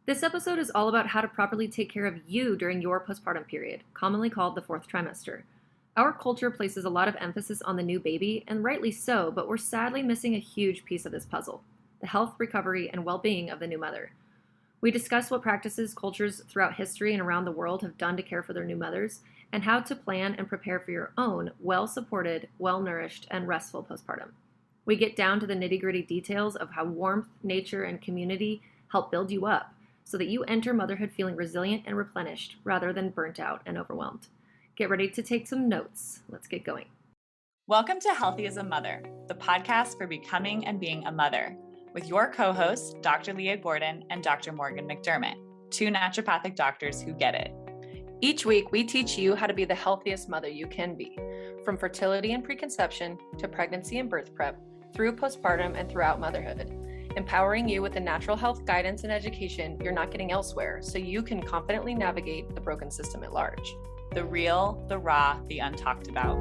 This episode is all about how to properly take care of you during your postpartum period, commonly called the fourth trimester. Our culture places a lot of emphasis on the new baby, and rightly so, but we're sadly missing a huge piece of this puzzle: the health, recovery, and well being of the new mother. We discuss what practices cultures throughout history and around the world have done to care for their new mothers, and how to plan and prepare for your own well supported, well nourished, and restful postpartum. We get down to the nitty gritty details of how warmth, nature, and community help build you up so that you enter motherhood feeling resilient and replenished rather than burnt out and overwhelmed. Get ready to take some notes. Let's get going. Welcome to Healthy as a Mother, the podcast for becoming and being a mother, with your co-hosts, Dr. Leah Gordon and Dr. Morgan McDermott, two naturopathic doctors who get it. Each week, we teach you how to be the healthiest mother you can be, from fertility and preconception to pregnancy and birth prep, through postpartum and throughout motherhood, empowering you with the natural health guidance and education you're not getting elsewhere so you can confidently navigate the broken system at large. The real, the raw, the untalked about.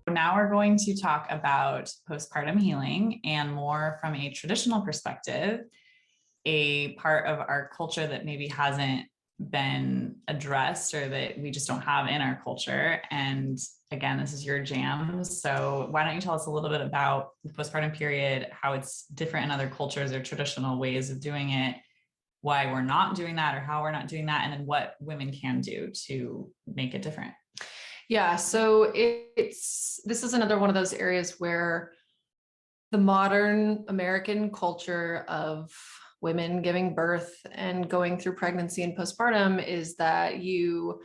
Now we're going to talk about postpartum healing, and more from a traditional perspective, a part of our culture that maybe hasn't been addressed or that we just don't have in our culture. And again, this is your jam. So why don't you tell us a little bit about the postpartum period, how it's different in other cultures or traditional ways of doing it, why we're not doing that or how we're not doing that, and then what women can do to make it different. Yeah, so this is another one of those areas where the modern American culture of women giving birth and going through pregnancy and postpartum is that you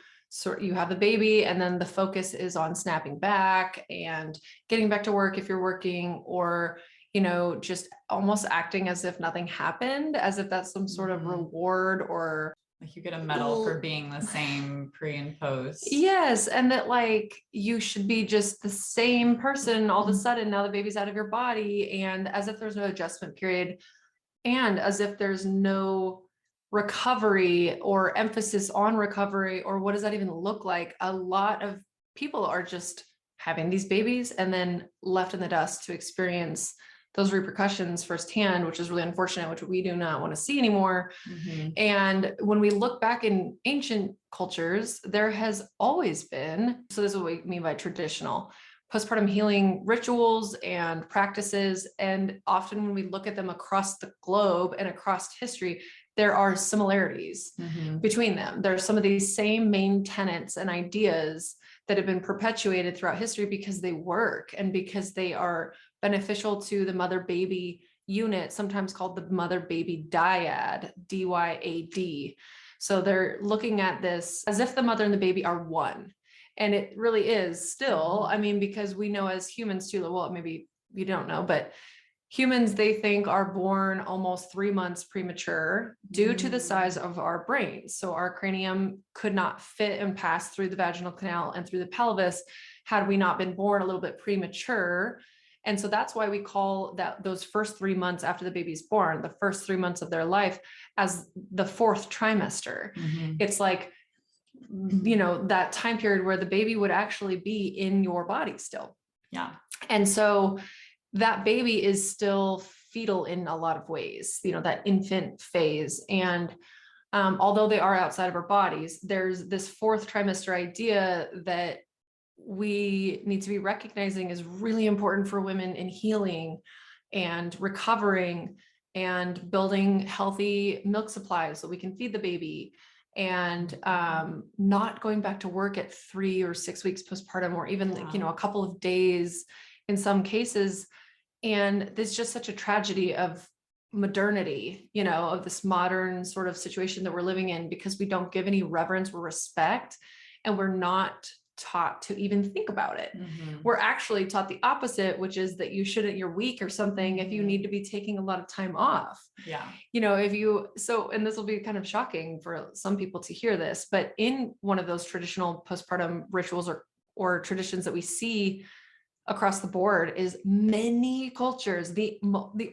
have the baby and then the focus is on snapping back and getting back to work if you're working, or just almost acting as if nothing happened, as if that's some sort of reward, or like you get a medal for being the same pre and post. Yes. And that like you should be just the same person all of a sudden. Now the baby's out of your body, and as if there's no adjustment period, and as if there's no recovery or emphasis on recovery, or what does that even look like? A lot of people are just having these babies and then left in the dust to experience those repercussions firsthand, which is really unfortunate, which we do not want to see anymore. Mm-hmm. And when we look back in ancient cultures, there has always been, so this is what we mean by traditional postpartum healing rituals and practices. And often when we look at them across the globe and across history, there are similarities between them. There are some of these same main tenets and ideas that have been perpetuated throughout history because they work and because they are beneficial to the mother-baby unit, sometimes called the mother-baby dyad, D-Y-A-D. So they're looking at this as if the mother and the baby are one. And it really is still, because we know as humans too, well, maybe you don't know, but humans, they think, are born almost 3 months premature due to the size of our brains. So our cranium could not fit and pass through the vaginal canal and through the pelvis had we not been born a little bit premature. And so that's why we call those first 3 months after the baby's born, the first 3 months of their life, as the fourth trimester. It's like, that time period where the baby would actually be in your body still. Yeah. And so that baby is still fetal in a lot of ways, that infant phase. And although they are outside of our bodies, there's this fourth trimester idea that we need to be recognizing is really important for women in healing and recovering and building healthy milk supplies so we can feed the baby, and not going back to work at 3 or 6 weeks postpartum, or even a couple of days in some cases. And there's just such a tragedy of modernity, of this modern sort of situation that we're living in, because we don't give any reverence or respect, and we're not taught to even think about it. We're actually taught the opposite, which is that you're weak or something if you need to be taking a lot of time off. Yeah. And this will be kind of shocking for some people to hear this, but in one of those traditional postpartum rituals or traditions that we see across the board is many cultures, the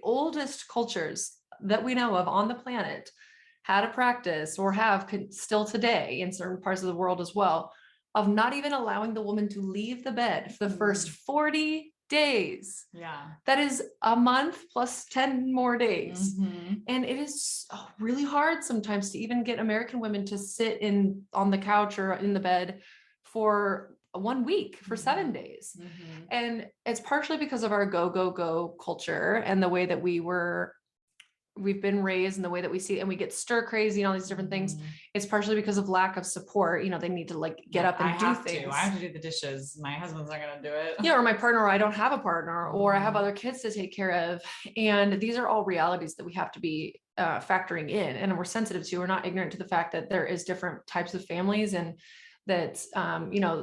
oldest cultures that we know of on the planet, had a practice or still today in certain parts of the world as well, of not even allowing the woman to leave the bed for the first 40 days. Yeah. That is a month plus 10 more days. Mm-hmm. And it is really hard sometimes to even get American women to sit on the couch or in the bed for 1 week, for 7 days. Mm-hmm. And it's partially because of our go, go, go culture and the way that we've been raised and the way that we see, and we get stir crazy and all these different things. It's partially because of lack of support. They need to like get up and do things. I have to do the dishes. My husband's not going to do it. Yeah. Or my partner, or I don't have a partner, or I have other kids to take care of. And these are all realities that we have to be factoring in, and we're sensitive to. We're not ignorant to the fact that there is different types of families, and that,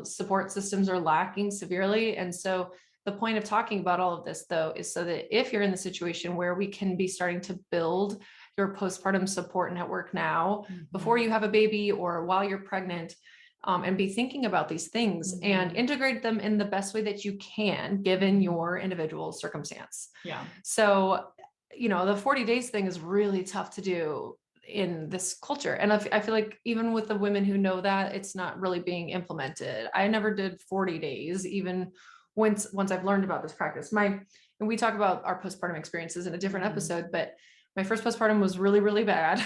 support systems are lacking severely. And so the point of talking about all of this, though, is so that if you're in the situation where we can be starting to build your postpartum support network now, before you have a baby or while you're pregnant, and be thinking about these things and integrate them in the best way that you can, given your individual circumstance. Yeah. So, the 40 days thing is really tough to do in this culture. And I feel like even with the women who know that, it's not really being implemented. I never did 40 days, even once I've learned about this practice. And we talk about our postpartum experiences in a different episode, but my first postpartum was really, really bad.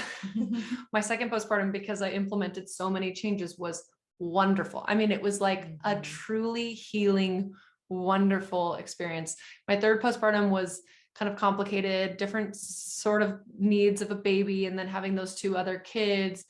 My second postpartum, because I implemented so many changes, was wonderful. I mean, it was like a truly healing, wonderful experience. My third postpartum was kind of complicated, different sort of needs of a baby, and then having those 2 other kids.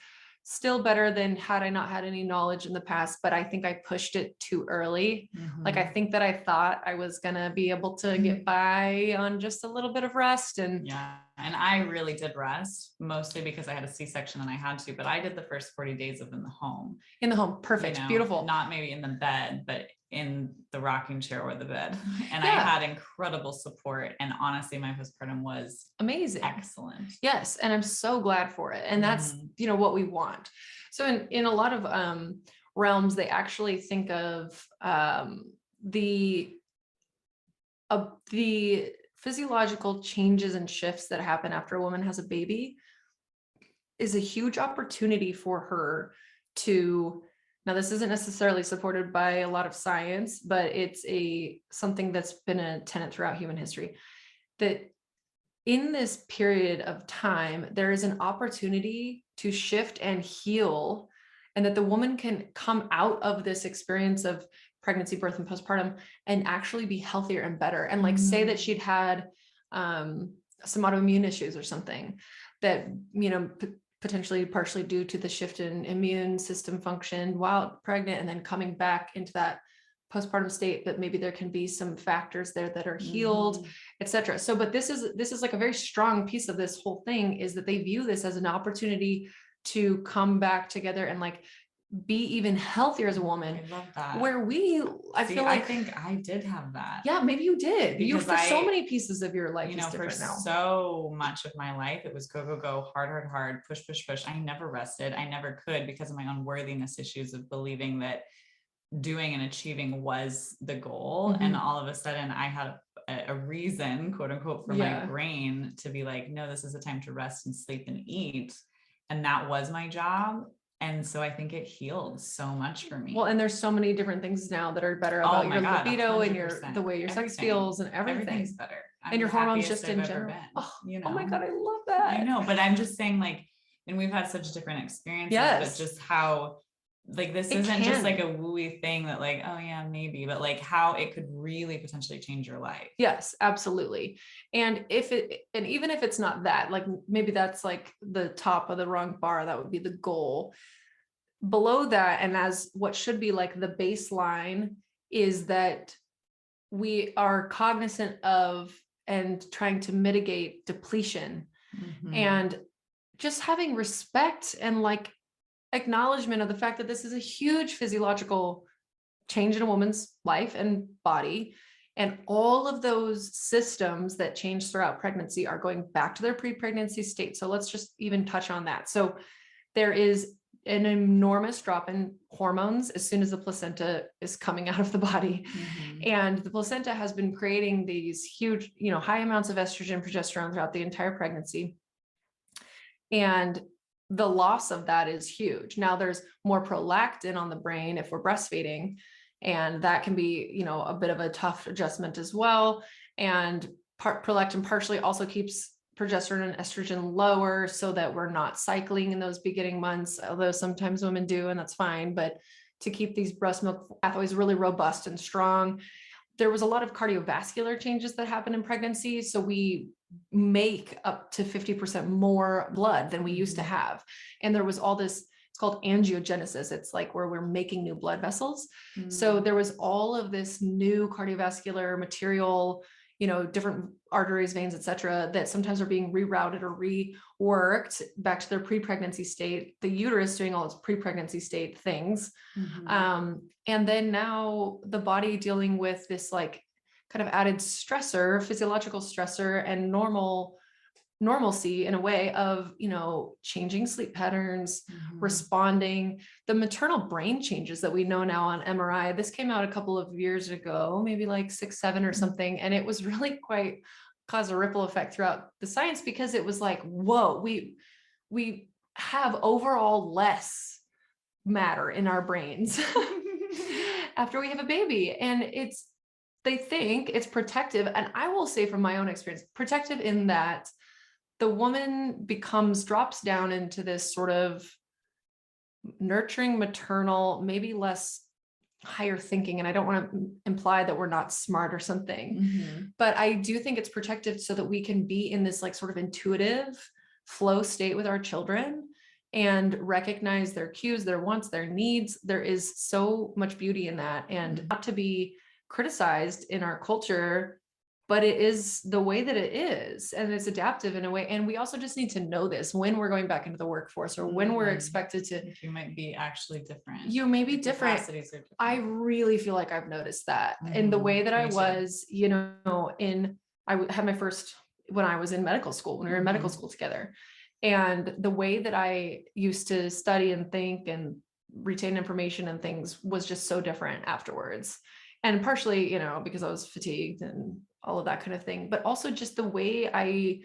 Still better than had I not had any knowledge in the past, but I think I pushed it too early. Like, I think that I thought I was going to be able to get by on just a little bit of rest. And yeah. And I really did rest, mostly because I had a C-section and I had to, but I did the first 40 days of in the home. In the home. Perfect. Beautiful. Not maybe in the bed, but in the rocking chair or the bed. And I had incredible support. And honestly, my postpartum was amazing. Excellent. Yes. And I'm so glad for it. And that's, what we want. So in a lot of realms, they actually think of the physiological changes and shifts that happen after a woman has a baby is a huge opportunity for her to, now this isn't necessarily supported by a lot of science, but it's something that's been a tenet throughout human history, that in this period of time, there is an opportunity to shift and heal, and that the woman can come out of this experience of pregnancy, birth, and postpartum and actually be healthier and better. And like, say that she'd had some autoimmune issues or something that, potentially partially due to the shift in immune system function while pregnant, and then coming back into that postpartum state, but maybe there can be some factors there that are healed, etc. So, but this is like a very strong piece of this whole thing, is that they view this as an opportunity to come back together and like be even healthier as a woman. I love that. Where I feel like, I think I did have that. Yeah, maybe you did. Because for so many pieces of your life, for so much of my life, it was go, go, go, hard, push, push, push. I never rested. I never could, because of my unworthiness issues of believing that doing and achieving was the goal. And all of a sudden I had a reason, quote unquote, for my brain to be like, no, this is a time to rest and sleep and eat. And that was my job. And so I think it healed so much for me. Well, and there's so many different things now that are better about your libido 100%. And the way your sex feels and everything. Everything's better. And your hormones just in general. Oh my God, I love that. I know, but I'm just saying, like, and we've had such different experiences, but just how, like, this isn't just like a wooey thing that like, oh yeah, maybe, but like how it could really potentially change your life. Yes, absolutely. And even if it's not that, like maybe that's like the top of the wrong bar, that would be the goal. Below that, and as what should be like the baseline, is that we are cognizant of and trying to mitigate depletion, and just having respect and like acknowledgement of the fact that this is a huge physiological change in a woman's life and body, and all of those systems that change throughout pregnancy are going back to their pre-pregnancy state. So let's just even touch on that. So there is an enormous drop in hormones as soon as the placenta is coming out of the body. And the placenta has been creating these huge, high amounts of estrogen, progesterone throughout the entire pregnancy. And the loss of that is huge. Now there's more prolactin on the brain if we're breastfeeding. And that can be, you know, a bit of a tough adjustment as well. And prolactin partially also keeps progesterone and estrogen lower so that we're not cycling in those beginning months, although sometimes women do, and that's fine. But to keep these breast milk pathways really robust and strong, there was a lot of cardiovascular changes that happen in pregnancy. So we make up to 50% more blood than we used to have. And there was all this, it's called angiogenesis. It's like where we're making new blood vessels. So there was all of this new cardiovascular material, you know, different arteries, veins, et cetera, that sometimes are being rerouted or reworked back to their pre-pregnancy state, the uterus doing all its pre-pregnancy state things. And then now the body dealing with this like kind of added stressor, physiological stressor, and normalcy in a way of, you know, changing sleep patterns, responding, the maternal brain changes that we know now on MRI. This came out a couple of years ago, maybe like 6, 7 or something. And it was really quite caused a ripple effect throughout the science, because it was like, whoa, we have overall less matter in our brains after we have a baby. And they think it's protective. And I will say from my own experience, protective in that the woman drops down into this sort of nurturing, maternal, maybe less higher thinking. And I don't want to imply that we're not smart or something, but I do think it's protective so that we can be in this like sort of intuitive flow state with our children and recognize their cues, their wants, their needs. There is so much beauty in that, and not to be criticized in our culture, but it is the way that it is, and it's adaptive in a way. And we also just need to know this when we're going back into the workforce, or when we're expected to. You might be actually different. You may be different. Capacities are different. I really feel like I've noticed that in the way that I was, you know, I had my first, when I was in medical school, when we were in medical school together, and the way that I used to study and think and retain information and things was just so different afterwards. And partially, you know, because I was fatigued and all of that kind of thing, but also just the way I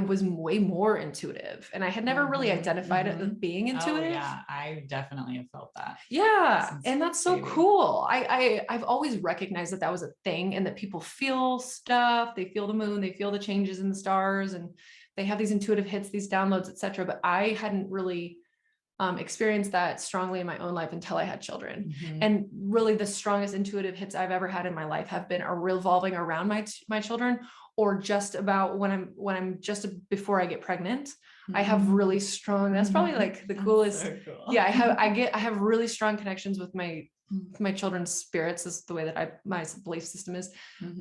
was way more intuitive, and I had never really identified it as being intuitive. Oh, yeah, I definitely have felt that. Yeah. And that's so cool. I've always recognized that was a thing, and that people feel stuff, they feel the moon, they feel the changes in the stars, and they have these intuitive hits, these downloads, et cetera. But I hadn't really experienced that strongly in my own life until I had children. And really the strongest intuitive hits I've ever had in my life have been revolving around my children, or just about when I'm just before I get pregnant. I have really strong, that's probably like the coolest. So cool. Yeah. I have really strong connections with my children's spirits, is the way that my belief system is,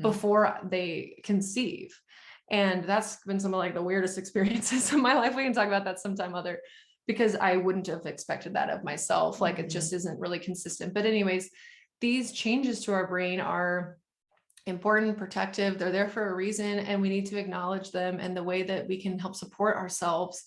before they conceive. And that's been some of like the weirdest experiences in my life. We can talk about that sometime other, because I wouldn't have expected that of myself. Like it just isn't really consistent. But anyways, these changes to our brain are important, protective. They're there for a reason, and we need to acknowledge them. And the way that we can help support ourselves,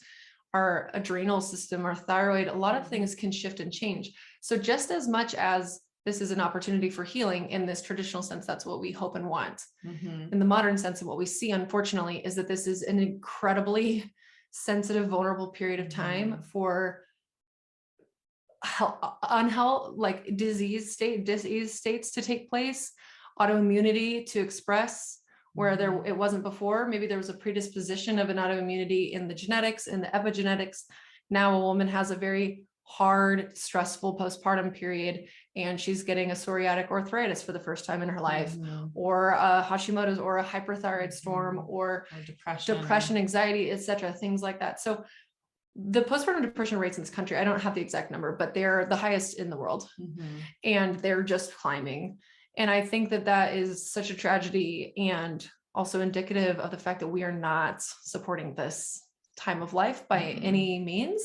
our adrenal system, our thyroid, a lot of things can shift and change. So just as much as this is an opportunity for healing in this traditional sense, that's what we hope and want. In the modern sense, of what we see, unfortunately, is that this is an incredibly sensitive, vulnerable period of time for like disease states to take place, autoimmunity to express where it wasn't before. Maybe there was a predisposition of an autoimmunity in the genetics, in the epigenetics. Now a woman has a very hard, stressful postpartum period, and she's getting a psoriatic arthritis for the first time in her life, or a Hashimoto's, or a hyperthyroid storm, or depression, anxiety, etc., things like that. So the postpartum depression rates in this country, I don't have the exact number, but they're the highest in the world, and they're just climbing. And I think that is such a tragedy, and also indicative of the fact that we are not supporting this time of life by any means.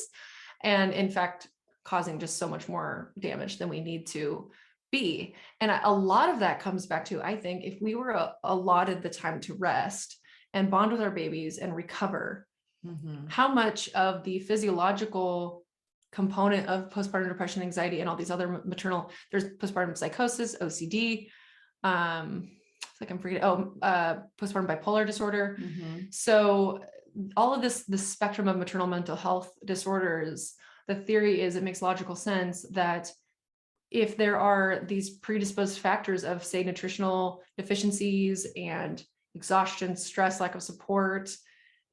And in fact, causing just so much more damage than we need to be. And a lot of that comes back to, I think, if we were allotted the time to rest and bond with our babies and recover, how much of the physiological component of postpartum depression, anxiety, and all these other there's postpartum psychosis, OCD, like I'm forgetting, postpartum bipolar disorder. So all of this spectrum of maternal mental health disorders, the theory is, it makes logical sense that if there are these predisposed factors of, say, nutritional deficiencies and exhaustion, stress, lack of support,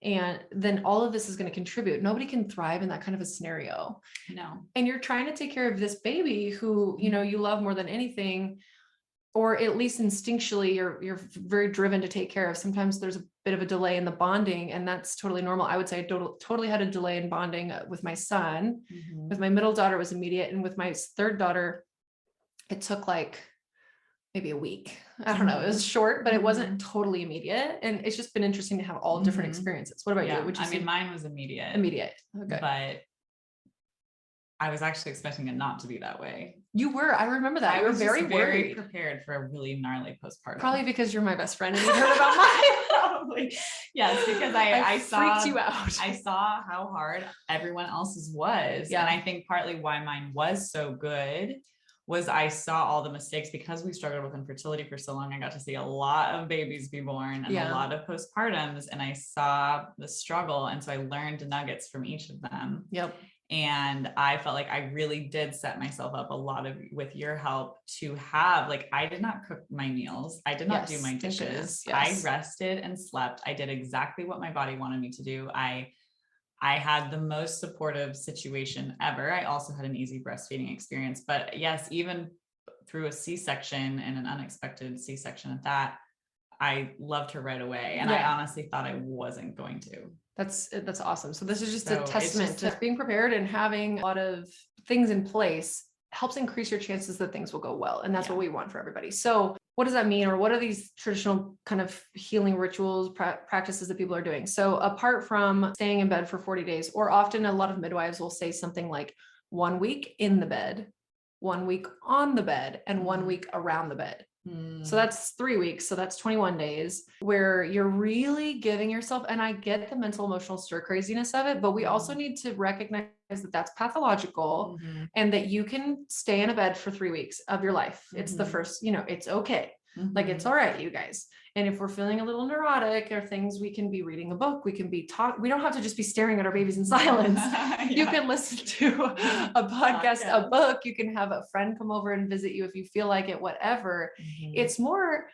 and then all of this is going to contribute. Nobody can thrive in that kind of a scenario. No. And you're trying to take care of this baby who, you know, you love more than anything, or at least instinctually you're very driven to take care of. Sometimes there's a bit of a delay in the bonding, and that's totally normal. I would say I totally had a delay in bonding with my son. With my middle daughter, it was immediate. And with my third daughter, it took like maybe a week. I don't know. It was short, but it wasn't totally immediate. And it's just been interesting to have all different experiences. What about you? Would you say mine was immediate. Immediate. Okay. But I was actually expecting it not to be that way. You were. I remember that. I was very worried. Prepared for a really gnarly postpartum. Probably because you're my best friend and you heard about mine. Probably. Yes, because I saw, freaked you out. I saw how hard everyone else's was. Yeah. And I think partly why mine was so good was I saw all the mistakes, because we struggled with infertility for so long. I got to see a lot of babies be born and a lot of postpartums, and I saw the struggle. And so I learned nuggets from each of them. Yep. And I felt like I really did set myself up a lot with your help to have, like, I did not cook my meals. I did not do my dishes. I rested and slept. I did exactly what my body wanted me to do. I had the most supportive situation ever. I also had an easy breastfeeding experience, but yes, even through a C-section, and an unexpected C-section at that, I loved her right away. And I honestly thought I wasn't going to. That's awesome. So this is just a testament to being prepared, and having a lot of things in place helps increase your chances that things will go well. And that's what we want for everybody. So what does that mean? Or what are these traditional kind of healing rituals, practices that people are doing? So apart from staying in bed for 40 days, or often a lot of midwives will say something like 1 week in the bed, 1 week on the bed, and 1 week around the bed. So that's 3 weeks. So that's 21 days where you're really giving yourself, and I get the mental, emotional stir craziness of it, but we also need to recognize that that's pathological, and that you can stay in a bed for 3 weeks of your life. It's the first, you know, it's okay. Like, it's all right, you guys. And if we're feeling a little neurotic or things, we can be reading a book. We can be we don't have to just be staring at our babies in silence. You can listen to a podcast, a book. You can have a friend come over and visit you if you feel like it, whatever. It's more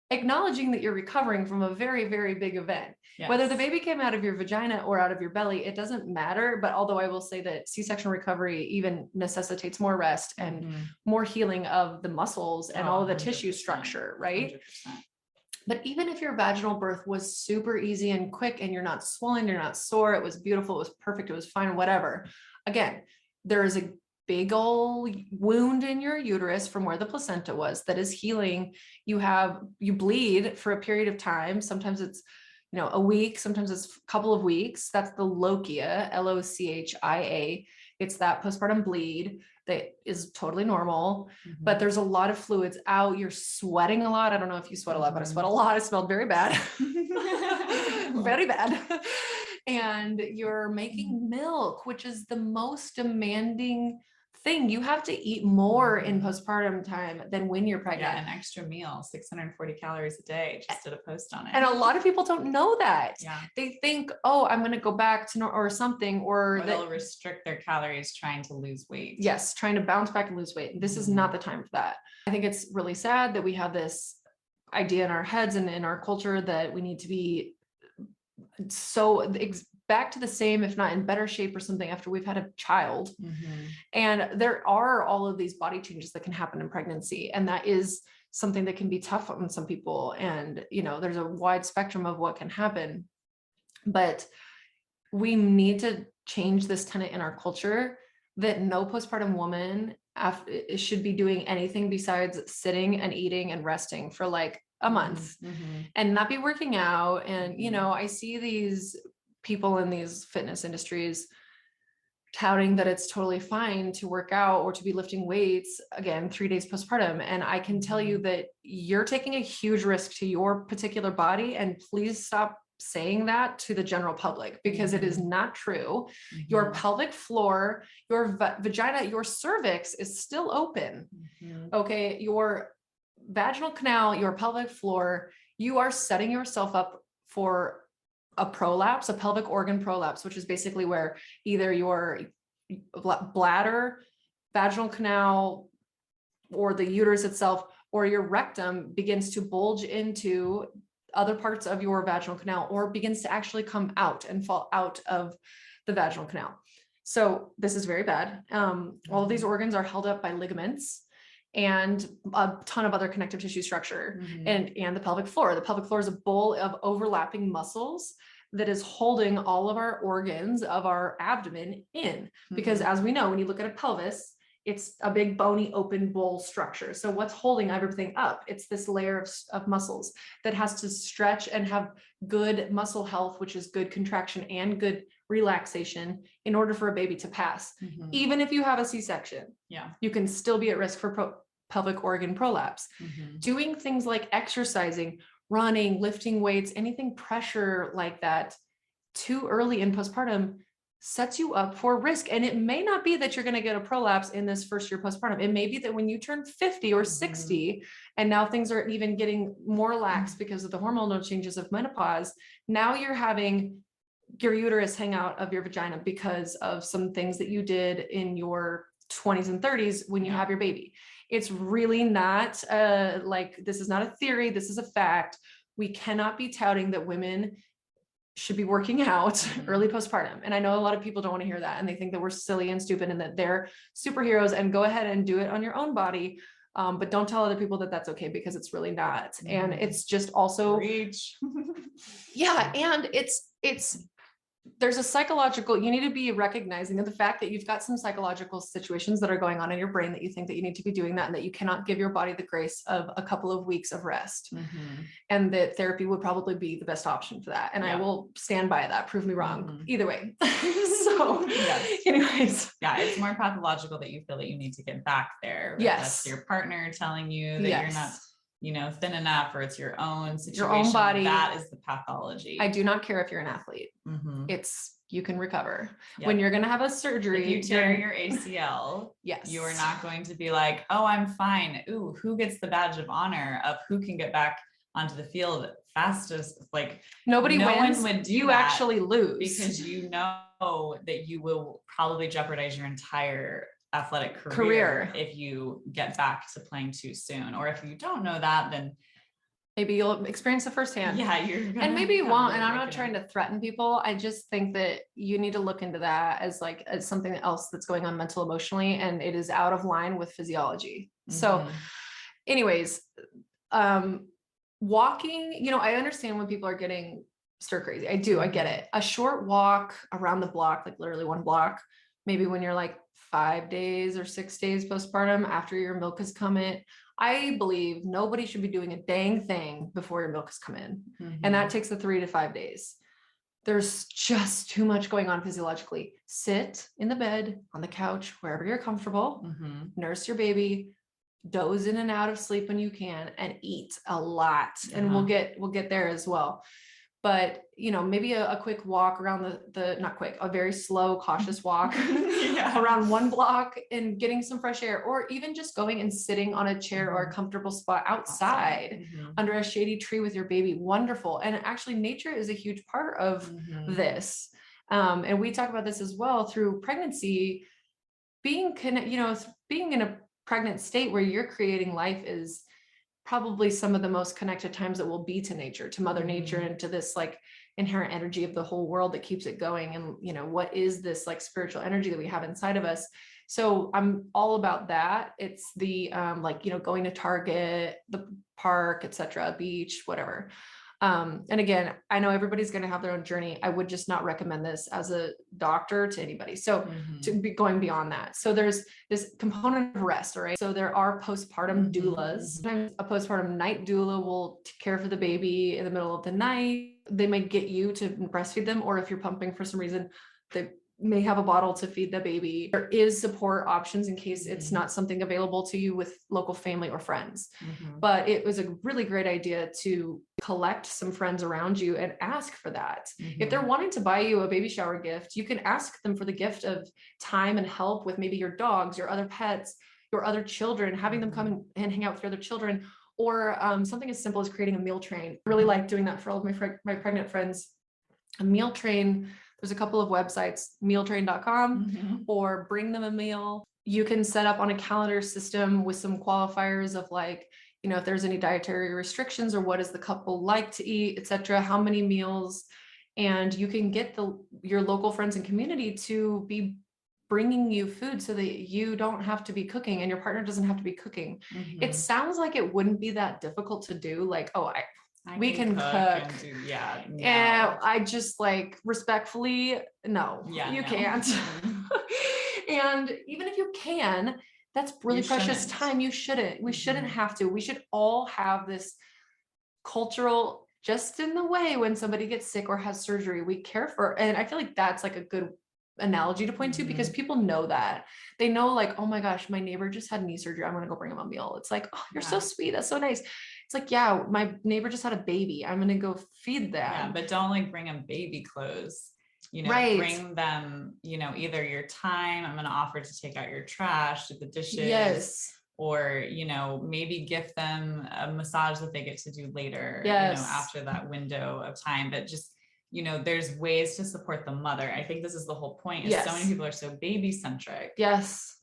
acknowledging that you're recovering from a very, very big event. Whether the baby came out of your vagina or out of your belly, it doesn't matter. But although I will say that C-section recovery even necessitates more rest and more healing of the muscles and all of the tissue structure, right? 100%. But even if your vaginal birth was super easy and quick, and you're not swollen, you're not sore, it was beautiful, it was perfect, it was fine, whatever. Again, there is a big old wound in your uterus from where the placenta was that is healing. You bleed for a period of time. Sometimes it's, you know, a week, sometimes it's a couple of weeks. That's the lochia, Lochia. It's that postpartum bleed that is totally normal, but there's a lot of fluids out. You're sweating a lot. I don't know if you sweat a lot, but I sweat a lot. It smelled very bad, very bad. And you're making milk, which is the most demanding thing. You have to eat more in postpartum time than when you're pregnant. Yeah, an extra meal, 640 calories a day. Just did a post on it. And a lot of people don't know that. Yeah. They think, oh, I'm going to go back to or something, or they'll restrict their calories trying to lose weight. Yes, trying to bounce back and lose weight. This is not the time for that. I think it's really sad that we have this idea in our heads and in our culture that we need to be so back to the same, if not in better shape or something, after we've had a child. And there are all of these body changes that can happen in pregnancy. And that is something that can be tough on some people. And, you know, there's a wide spectrum of what can happen, but we need to change this tenet in our culture that no postpartum woman should be doing anything besides sitting and eating and resting for like a month and not be working out. And, you know, I see these people in these fitness industries touting that it's totally fine to work out or to be lifting weights, again, 3 days postpartum. And I can tell you that you're taking a huge risk to your particular body. And please stop saying that to the general public, because it is not true. Your pelvic floor, your vagina, your cervix is still open. Okay. Your vaginal canal, your pelvic floor, you are setting yourself up for a prolapse, a pelvic organ prolapse, which is basically where either your bladder, vaginal canal, or the uterus itself or your rectum begins to bulge into other parts of your vaginal canal, or begins to actually come out and fall out of the vaginal canal. So this is very bad. All of these organs are held up by ligaments and a ton of other connective tissue structure, and the pelvic floor. The pelvic floor is a bowl of overlapping muscles that is holding all of our organs of our abdomen in, because as we know, when you look at a pelvis, it's a big bony open bowl structure. So what's holding everything up? It's this layer of muscles that has to stretch and have good muscle health, which is good contraction and good relaxation in order for a baby to pass. Even if you have a C-section, you can still be at risk for pelvic organ prolapse. Doing things like exercising, running, lifting weights, anything pressure like that too early in postpartum sets you up for risk. And it may not be that you're going to get a prolapse in this first year postpartum. It may be that when you turn 50 or 60, and now things are even getting more lax because of the hormonal changes of menopause, now you're having your uterus hang out of your vagina because of some things that you did in your 20s and 30s when you have your baby. It's really not like, this is not a theory. This is a fact. We cannot be touting that women should be working out early postpartum. And I know a lot of people don't want to hear that, and they think that we're silly and stupid and that they're superheroes, and go ahead and do it on your own body. But don't tell other people that that's okay, because it's really not. And it's just also, yeah. And it's, there's a psychological, you need to be recognizing of the fact that you've got some psychological situations that are going on in your brain that you think that you need to be doing that, and that you cannot give your body the grace of a couple of weeks of rest, and that therapy would probably be the best option for that. And I will stand by that. Prove me wrong. Either way. So anyways, it's more pathological that you feel that you need to get back there. That's your partner telling you that you're not, thin enough, or it's your own situation. Your own body. That is the pathology. I do not care if you're an athlete. You can recover. When you're going to have a surgery. If you tear your ACL, you are not going to be like, oh, I'm fine. Ooh, who gets the badge of honor of who can get back onto the field fastest? Like, nobody wins. One would do you that, actually lose, because you know that you will probably jeopardize your entire athletic career if you get back to playing too soon. Or if you don't know that, then maybe you'll experience it firsthand. And maybe you won't. And I'm not trying to threaten people. I just think that you need to look into that as something else that's going on mental, emotionally, and it is out of line with physiology. So anyways, walking, I understand when people are getting stir crazy. I do. I get it. A short walk around the block, like literally one block, maybe when you're like 5 days or 6 days postpartum after your milk has come in. I believe nobody should be doing a dang thing before your milk has come in. And that takes the 3 to 5 days. There's just too much going on physiologically. Sit in the bed, on the couch, wherever you're comfortable, nurse your baby, doze in and out of sleep when you can, and eat a lot. And we'll get there as well. But, maybe a quick walk around a very slow, cautious walk around one block and getting some fresh air, or even just going and sitting on a chair or a comfortable spot outside under a shady tree with your baby. Wonderful. And actually, nature is a huge part of this. And we talk about this as well through pregnancy. Being in a pregnant state where you're creating life is probably some of the most connected times that we'll be to nature, to Mother Nature, and to this like inherent energy of the whole world that keeps it going. And, what is this like spiritual energy that we have inside of us? So I'm all about that. It's the, going to Target, the park, etc., beach, whatever. And again, I know everybody's going to have their own journey. I would just not recommend this as a doctor to anybody. So to be going beyond that. So there's this component of rest. All right. So there are postpartum doulas. Sometimes a postpartum night doula will care for the baby in the middle of the night. They may get you to breastfeed them, or if you're pumping for some reason, they may have a bottle to feed the baby. There is support options in case it's not something available to you with local family or friends. But it was a really great idea to collect some friends around you and ask for that. If they're wanting to buy you a baby shower gift, you can ask them for the gift of time and help with maybe your dogs, your other pets, your other children, having them come and hang out with your other children, or something as simple as creating a meal train. I really like doing that for all of my pregnant friends. A meal train. There's a couple of websites, mealtrain.com or Bring Them a Meal. you can set up on a calendar system with some qualifiers of like, you know, if there's any dietary restrictions or what does the couple like to eat, etc., how many meals, and you can get your local friends and community to be bringing you food so that you don't have to be cooking and your partner doesn't have to be cooking. It sounds like it wouldn't be that difficult to do. Like, oh, we can cook. And do, And I just like respectfully, no, you can't. And even if you can, that's really precious time. You shouldn't. We shouldn't have to. We should all have this cultural, just in the way when somebody gets sick or has surgery, we care for. And I feel like that's like a good analogy to point to, because people know that. They know like, oh my gosh, my neighbor just had knee surgery, I'm gonna go bring him a meal. It's like, oh, you're so sweet, that's so nice. It's like, yeah, my neighbor just had a baby, I'm gonna go feed them. Yeah, but don't like bring them baby clothes, you know, bring them, you know, either your time, I'm gonna offer to take out your trash, do the dishes, or, you know, maybe gift them a massage that they get to do later, you know, after that window of time. But just, you know, there's ways to support the mother. I think this is the whole point, is so many people are so baby centric.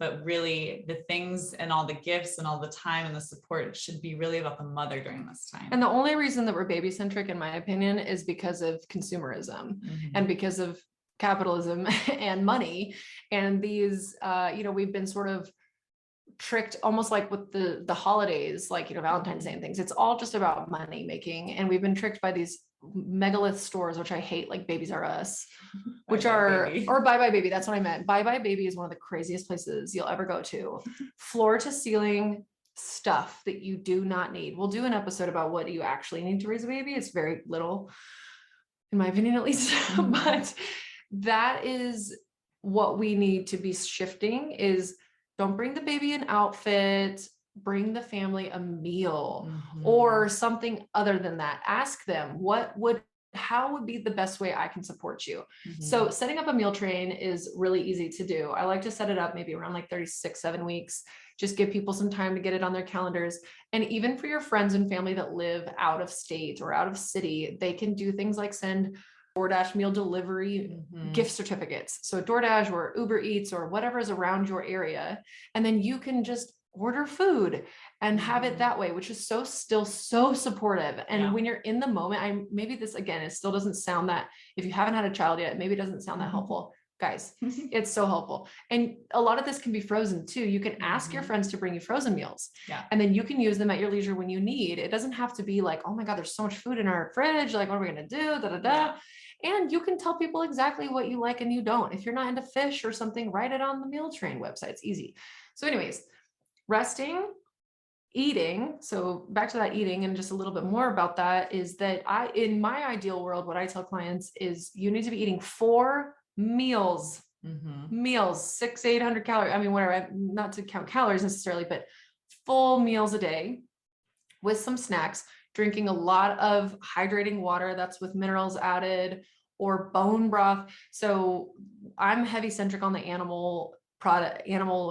But really the things and all the gifts and all the time and the support should be really about the mother during this time. And the only reason that we're baby centric, in my opinion, is because of consumerism and because of capitalism and money. And these, you know, we've been sort of tricked, almost like with the holidays, like, you know, Valentine's Day and things. It's all just about money making. And we've been tricked by these megalith stores, which I hate, like Babies R Us, which are, or Bye Bye Baby. That's what I meant. Bye Bye Baby is one of the craziest places you'll ever go to. Floor to ceiling stuff that you do not need. We'll do an episode about what you actually need to raise a baby. It's very little, in my opinion, at least. But that is what we need to be shifting, is don't bring the baby an outfit, bring the family a meal or something other than that. Ask them how would be the best way I can support you. So setting up a meal train is really easy to do. I like to set it up maybe around like 7 weeks, just give people some time to get it on their calendars. And even for your friends and family that live out of state or out of city, they can do things like send DoorDash meal delivery gift certificates. So DoorDash or Uber Eats or whatever is around your area. And then you can just order food and have it that way, which is still so supportive. And when you're in the moment, maybe this again, it still doesn't sound that, if you haven't had a child yet, maybe it doesn't sound that helpful. Guys, it's so helpful. And a lot of this can be frozen too. You can ask your friends to bring you frozen meals. And then you can use them at your leisure when you need. It doesn't have to be like, oh my God, there's so much food in our fridge. Like, what are we going to do? And you can tell people exactly what you like and you don't. If you're not into fish or something, write it on the meal train website. It's easy. So anyways, resting, eating. So back to that eating, and just a little bit more about that is that in my ideal world, what I tell clients is you need to be eating 4 meals, 600-800 calories. I mean, whatever, not to count calories necessarily, but full meals a day with some snacks, drinking a lot of hydrating water that's with minerals added, or bone broth. So I'm heavy centric on the animal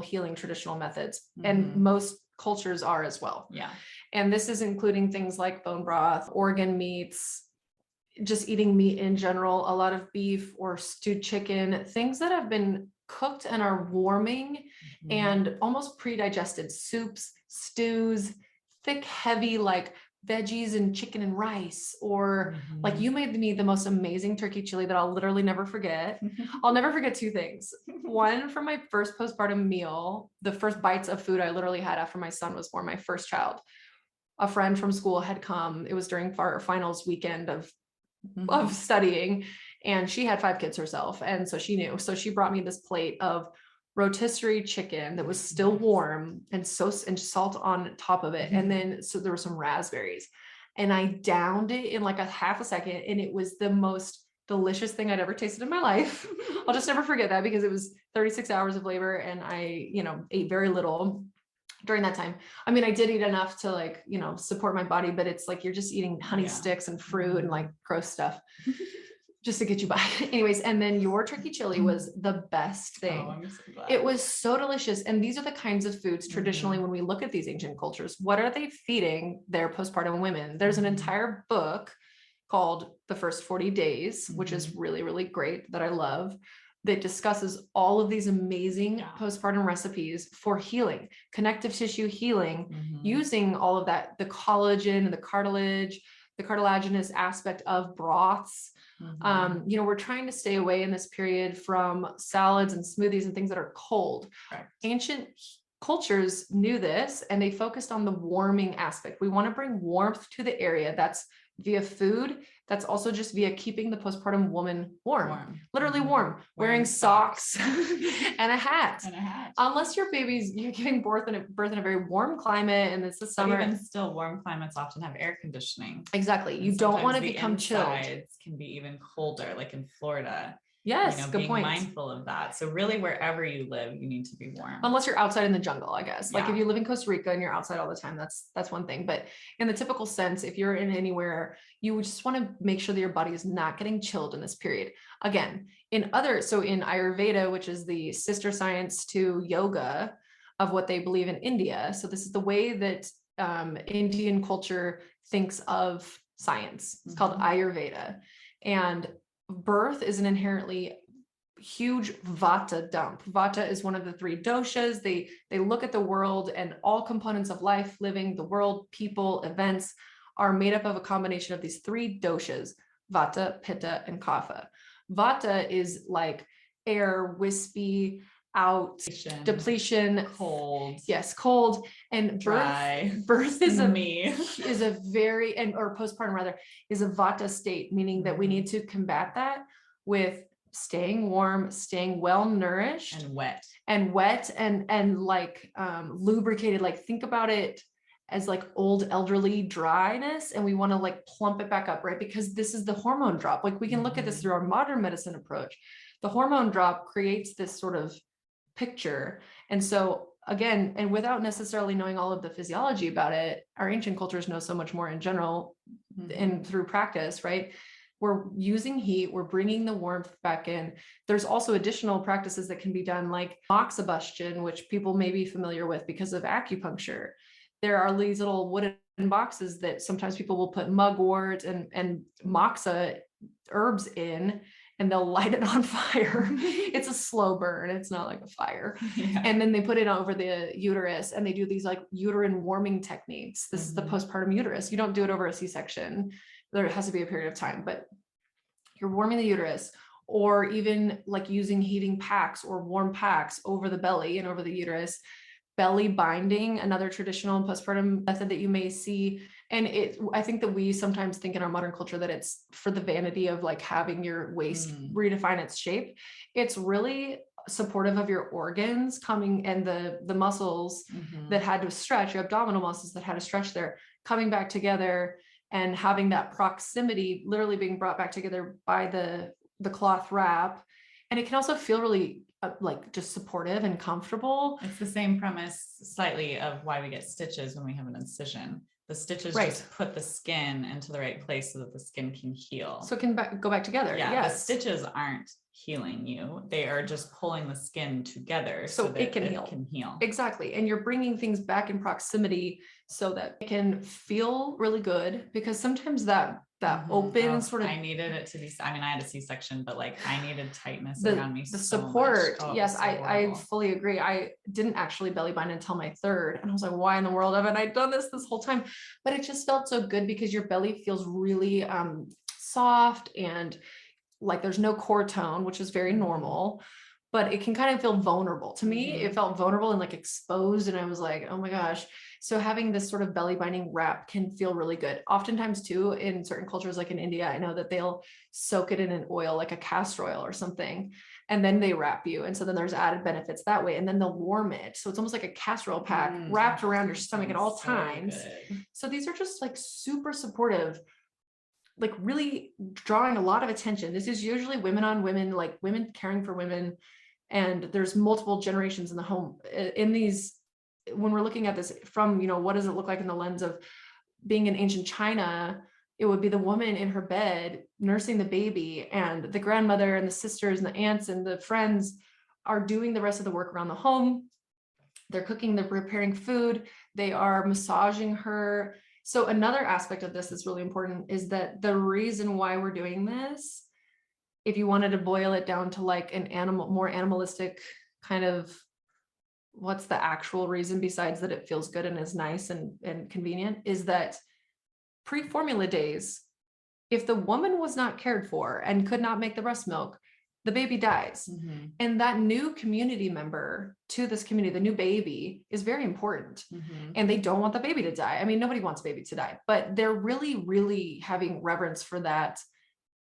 healing traditional methods, and most cultures are as well. And this is including things like bone broth, organ meats, just eating meat in general, a lot of beef or stewed chicken, things that have been cooked and are warming and almost pre-digested, soups, stews, thick, heavy, like veggies and chicken and rice, or like you made me the most amazing turkey chili that I'll literally never forget. I'll never forget 2 things. One, from my first postpartum meal, the first bites of food I literally had after my son was born, my first child. A friend from school had come. It was during our finals weekend of studying, and she had 5 kids herself. And so she knew. So she brought me this plate of rotisserie chicken that was still warm and salt on top of it. And then, so there were some raspberries, and I downed it in like a half a second. And it was the most delicious thing I'd ever tasted in my life. I'll just never forget that, because it was 36 hours of labor and I, ate very little during that time. I mean, I did eat enough to like, support my body, but it's like, you're just eating honey sticks and fruit and like gross stuff just to get you by. Anyways, and then your turkey chili was the best thing. I'm so glad. It was so delicious. And these are the kinds of foods traditionally, when we look at these ancient cultures, what are they feeding their postpartum women? There's an entire book called The First 40 Days, which is really, really great, that I love. that discusses all of these amazing Yeah. postpartum recipes for healing, connective tissue healing, Mhm. using all of that, the collagen and the cartilage, the cartilaginous aspect of broths. Mhm. You know, we're trying to stay away in this period from salads and smoothies and things that are cold. Correct. Ancient cultures knew this and they focused on the warming aspect. We want to bring warmth to the area. That's via food. That's also just via keeping the postpartum woman warm. Literally Mhm. warm, wearing socks and a hat. And a hat. Unless you're giving birth in a very warm climate and it's the But summer. even still, warm climates often have air conditioning. Exactly. You And don't want to sometimes the become chilled. insides can be even colder, like in Florida. Yes, You know, good being point. mindful of that. So really, wherever you live, you need to be warm. Unless you're outside in the jungle, I guess. Like Yeah. if you live in Costa Rica and you're outside all the time, that's one thing. But in the typical sense, if you're in anywhere, you would just want to make sure that your body is not getting chilled in this period. Again, in Ayurveda, which is the sister science to yoga of what they believe in India. So this is the way that Indian culture thinks of science. It's called Ayurveda. And birth is an inherently huge vata dump. Vata is one of the three doshas. They look at the world, and all components of life, living, the world, people, events are made up of a combination of these three doshas: vata, pitta, and kapha. Vata is like air, wispy, out, depletion, cold. Yes, cold. And dry. Birth is a very, or postpartum rather, is a vata state, meaning that we need to combat that with staying warm, staying well nourished and wet and like lubricated. Like think about it as like old elderly dryness, and we want to like plump it back up, right? Because this is the hormone drop. Like we can look at this through our modern medicine approach. The hormone drop creates this sort of picture. And so again, and without necessarily knowing all of the physiology about it, our ancient cultures know so much more in general and through practice, right? We're using heat, we're bringing the warmth back in. There's also additional practices that can be done, like moxibustion, which people may be familiar with because of acupuncture. There are these little wooden boxes that sometimes people will put mugwort and moxa herbs in, and they'll light it on fire. It's a slow burn. It's not like a fire. Yeah. And then they put it over the uterus, and they do these like uterine warming techniques. This is the postpartum uterus. You don't do it over a C-section. There has to be a period of time, but you're warming the uterus, or even like using heating packs or warm packs over the belly and over the uterus. Belly binding, another traditional postpartum method that you may see. And I think that we sometimes think in our modern culture that it's for the vanity of like having your waist redefine its shape. It's really supportive of your organs coming, and the muscles that had to stretch, your abdominal muscles that had to stretch there, coming back together, and having that proximity literally being brought back together by the cloth wrap. And it can also feel really like just supportive and comfortable. It's the same premise slightly of why we get stitches when we have an incision. The stitches just put the skin into the right place so that the skin can heal. So it can go back together. Yeah, yes. The stitches aren't healing you. They are just pulling the skin together so that it can heal. Exactly. And you're bringing things back in proximity so that it can feel really good, because sometimes that open sort of, I needed it to be, I mean, I had a C-section, but like I needed tightness around me. The so support. much. Yes, I fully agree. I didn't actually belly bind until my third. And I was like, why in the world haven't I done this whole time? But it just felt so good because your belly feels really soft, and like there's no core tone, which is very normal, but it can kind of feel vulnerable. To me, it felt vulnerable and like exposed. And I was like, oh my gosh. So having this sort of belly binding wrap can feel really good. Oftentimes too, in certain cultures, like in India, I know that they'll soak it in an oil, like a castor oil or something, and then they wrap you. And so then there's added benefits that way. And then they'll warm it. So it's almost like a castor oil pack wrapped around your stomach at all times. Good. So these are just like super supportive, like really drawing a lot of attention. This is usually women on women, like women caring for women. And there's multiple generations in the home in these, when we're looking at this from, what does it look like in the lens of being in ancient China? It would be the woman in her bed nursing the baby, and the grandmother and the sisters and the aunts and the friends are doing the rest of the work around the home. They're cooking, they're preparing food, they are massaging her. So another aspect of this that's really important is that the reason why we're doing this if you wanted to boil it down to like more animalistic kind of, what's the actual reason besides that it feels good and is nice and convenient, is that pre-formula days, if the woman was not cared for and could not make the breast milk, the baby dies. Mm-hmm. And that new community member to this community, the new baby, is very important. Mm-hmm. And they don't want the baby to die. I mean, nobody wants a baby to die, but they're really, really having reverence for that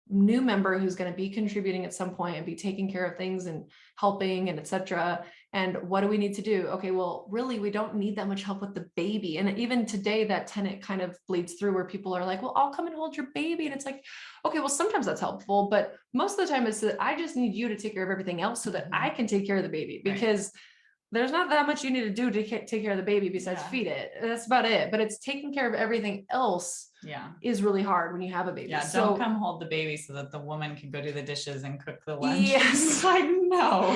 new member who's going to be contributing at some point and be taking care of things and helping and etc. And what do we need to do? Okay, well, really, we don't need that much help with the baby. And even today, that tenet kind of bleeds through where people are like, well, I'll come and hold your baby. And it's like, okay, well, sometimes that's helpful, but most of the time it's that I just need you to take care of everything else so that I can take care of the baby, because there's not that much you need to do to take care of the baby besides feed it. That's about it. But it's taking care of everything else is really hard when you have a baby. Yeah, so don't come hold the baby so that the woman can go do the dishes and cook the lunch. Yes. Like, no,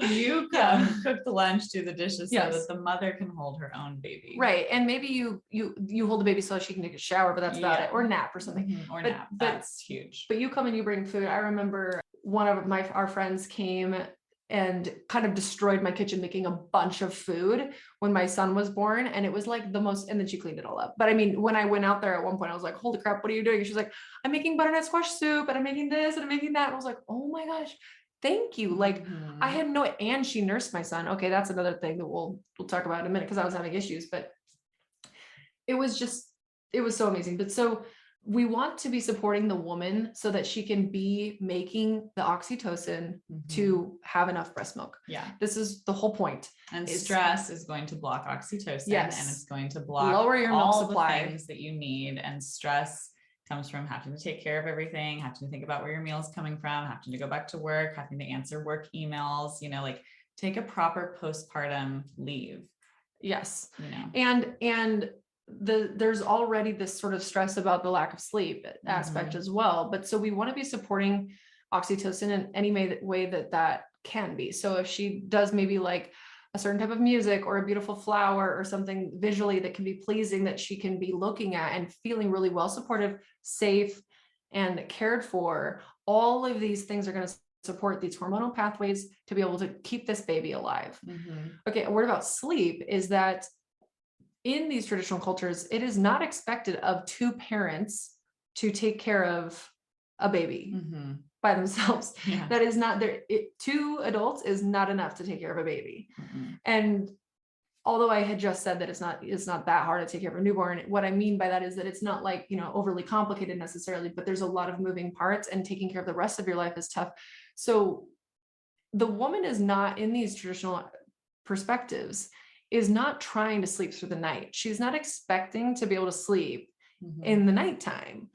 you come cook the lunch, do the dishes so that the mother can hold her own baby. Right. And maybe you hold the baby so she can take a shower, but that's about it, or nap or something. Mm-hmm. Or nap. That's huge. But you come and you bring food. I remember one of our friends came and kind of destroyed my kitchen, making a bunch of food when my son was born. And it was like the most, and then she cleaned it all up. But I mean, when I went out there at one point, I was like, holy crap, what are you doing? And she's like, I'm making butternut squash soup and I'm making this and I'm making that. And I was like, oh my gosh, thank you. Like I had no, and she nursed my son. Okay. That's another thing that we'll talk about in a minute, because I was having issues, but it was so amazing. But so we want to be supporting the woman so that she can be making the oxytocin to have enough breast milk. Yeah. This is the whole point. And stress is going to block oxytocin. Yes. And it's going to block lower your milk all supply. The things that you need. And stress comes from having to take care of everything, having to think about where your meal is coming from, having to go back to work, having to answer work emails, like take a proper postpartum leave. Yes. And there's already this sort of stress about the lack of sleep aspect as well. But so we want to be supporting oxytocin in any way that can be. So if she does maybe like a certain type of music or a beautiful flower or something visually that can be pleasing, that she can be looking at and feeling really well supported, safe, and cared for, all of these things are going to support these hormonal pathways to be able to keep this baby alive. Okay, a word about sleep is that in these traditional cultures, it is not expected of two parents to take care of a baby by themselves. Yeah. That is not there. Two adults is not enough to take care of a baby. And although I had just said that it's not that hard to take care of a newborn, what I mean by that is that it's not like, overly complicated necessarily, but there's a lot of moving parts, and taking care of the rest of your life is tough. So the woman is not, in these traditional perspectives, is not trying to sleep through the night. She's not expecting to be able to sleep in the nighttime.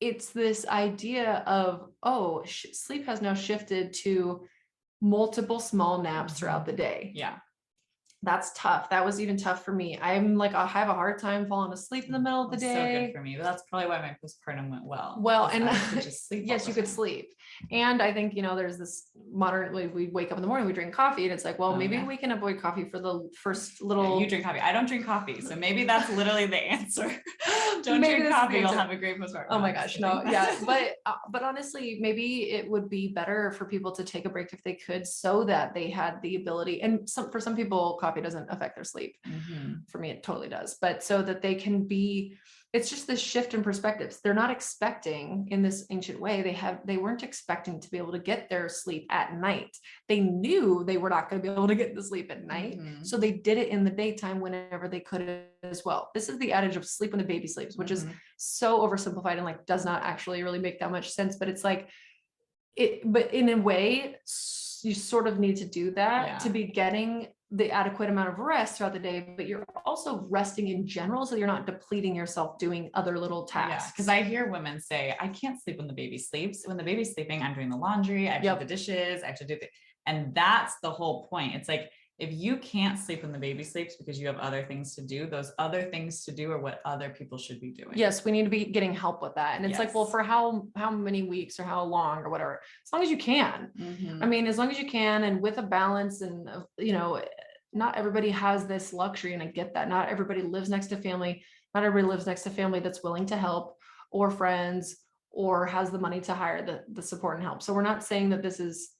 It's this idea of, sleep has now shifted to multiple small naps throughout the day. Yeah. That's tough. That was even tough for me. I'm like, I have a hard time falling asleep in the middle of the day. So good for me. But that's probably why my postpartum went well. Well, and I could just sleep. Yes, you could sleep. And I think, there's this we wake up in the morning, we drink coffee, and it's like, well, maybe we can avoid coffee for the first little. You drink coffee. I don't drink coffee. So maybe that's literally the answer. Don't drink coffee. You'll have a great postpartum. Oh my gosh. No. Yeah. But honestly, maybe it would be better for people to take a break if they could, so that they had the ability, and for some people, coffee doesn't affect their sleep. For me, it totally does. But so that they can be, it's just this shift in perspectives. They're not expecting, in this ancient way, they weren't expecting to be able to get their sleep at night. They knew they were not going to be able to get the sleep at night. So they did it in the daytime whenever they could as well. This is the adage of sleep when the baby sleeps, which is so oversimplified and like does not actually really make that much sense. But it's like but in a way, you sort of need to do that to be getting the adequate amount of rest throughout the day, but you're also resting in general, so you're not depleting yourself doing other little tasks. Because I hear women say, I can't sleep when the baby sleeps. When the baby's sleeping, I'm doing the laundry, I have to do the dishes, I have to do and that's the whole point. It's like, if you can't sleep when the baby sleeps because you have other things to do, those other things to do are what other people should be doing. Yes, we need to be getting help with that. And it's like, well, for how many weeks or how long or whatever, as long as you can. I mean, as long as you can, and with a balance, and not everybody has this luxury, and I get that. Not everybody lives next to family. Not everybody lives next to family that's willing to help, or friends, or has the money to hire the support and help. So we're not saying that this is,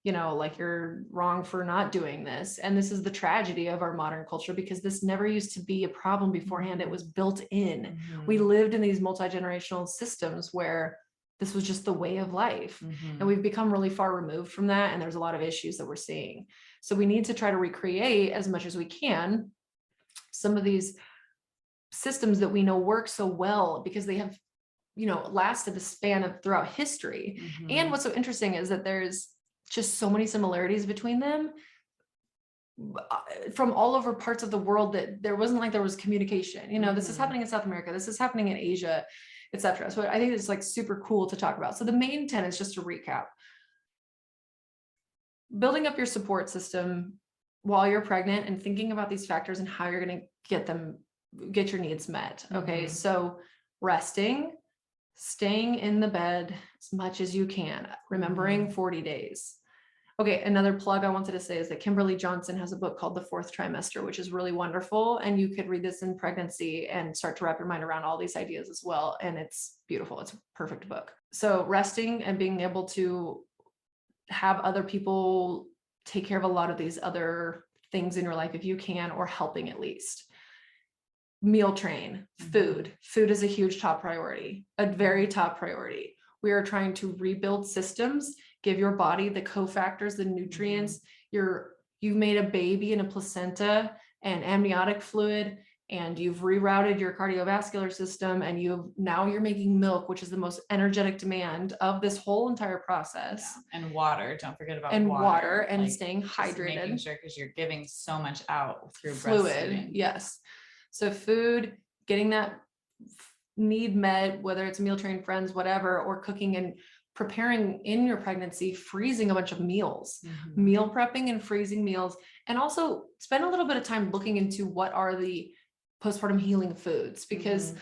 like you're wrong for not doing this. And this is the tragedy of our modern culture, because this never used to be a problem beforehand. It was built in. We lived in these multi-generational systems where this was just the way of life. And we've become really far removed from that. And there's a lot of issues that we're seeing. So we need to try to recreate as much as we can some of these systems that we know work so well, because they have, lasted the span of throughout history. And what's so interesting is that there's just so many similarities between them from all over parts of the world, that there wasn't like there was communication. This is happening in South America, this is happening in Asia, etc. So I think it's like super cool to talk about. So the main tenets, just to recap: building up your support system while you're pregnant and thinking about these factors and how you're going to get your needs met. Okay. So resting, staying in the bed as much as you can, remembering 40 days. Okay. Another plug I wanted to say is that Kimberly Johnson has a book called The Fourth Trimester, which is really wonderful. And you could read this in pregnancy and start to wrap your mind around all these ideas as well. And it's beautiful. It's a perfect book. So resting and being able to have other people take care of a lot of these other things in your life if you can, or helping at least. Meal train, food. Food is a huge top priority, a very top priority. We are trying to rebuild systems, give your body the cofactors, the nutrients. You've made a baby in a placenta and amniotic fluid, and you've rerouted your cardiovascular system, and now you're making milk, which is the most energetic demand of this whole entire process. Yeah. And water, don't forget about water and like, staying hydrated. Making sure, because you're giving so much out through fluid. breastfeeding. Yes. So food, getting that need met, whether it's meal train, friends, whatever, or cooking and preparing in your pregnancy, freezing a bunch of meals, meal prepping and freezing meals. And also spend a little bit of time looking into what are the postpartum healing foods, because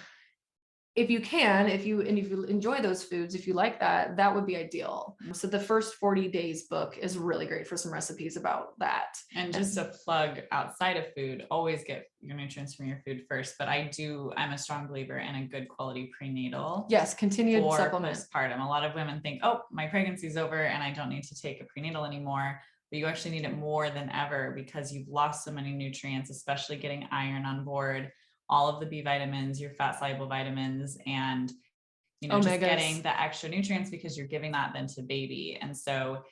if you can, if you enjoy those foods, if you like that would be ideal. So the First 40 Days book is really great for some recipes about that. And just a plug outside of food, always get your nutrients from your food first. But I'm a strong believer in a good quality prenatal. Yes, continued supplement. Postpartum. A lot of women think, oh, my pregnancy's over and I don't need to take a prenatal anymore. But you actually need it more than ever, because you've lost so many nutrients, especially getting iron on board, all of the B vitamins, your fat soluble vitamins, and just getting the extra nutrients, because you're giving that then to baby. And so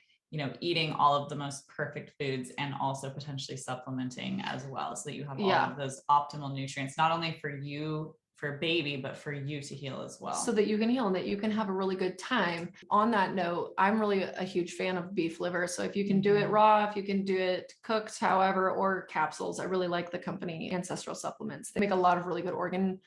eating all of the most perfect foods, and also potentially supplementing as well, so that you have all of those optimal nutrients, not only for you, for baby, but for you to heal as well. So that you can heal and that you can have a really good time. On that note, I'm really a huge fan of beef liver. So if you can do it raw, if you can do it cooked, however, or capsules, I really like the company Ancestral Supplements. They make a lot of really good organ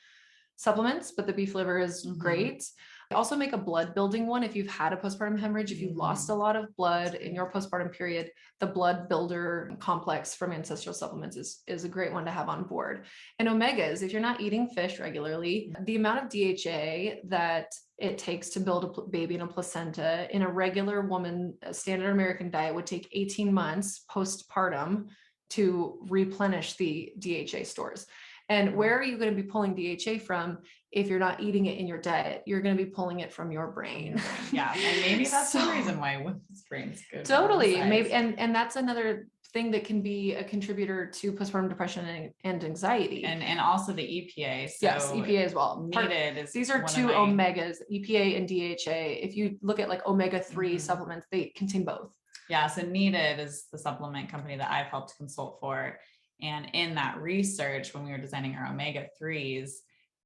supplements, but the beef liver is great. I also make a blood building one. If you've had a postpartum hemorrhage, if you've lost a lot of blood in your postpartum period, the blood builder complex from Ancestral Supplements is a great one to have on board. And omegas, if you're not eating fish regularly, the amount of DHA that it takes to build a baby in a placenta in a regular woman, a standard American diet would take 18 months postpartum to replenish the DHA stores. And where are you going to be pulling DHA from if you're not eating it in your diet? You're going to be pulling it from your brain. Yeah. And maybe that's the reason why women's brains good. Totally. Maybe. And that's another thing that can be a contributor to postpartum depression and anxiety. And also the EPA. So yes, EPA as well. These are two omegas, EPA and DHA. If you look at like omega-3 supplements, they contain both. Yeah. So Needed is the supplement company that I've helped consult for. And in that research, when we were designing our omega-3s,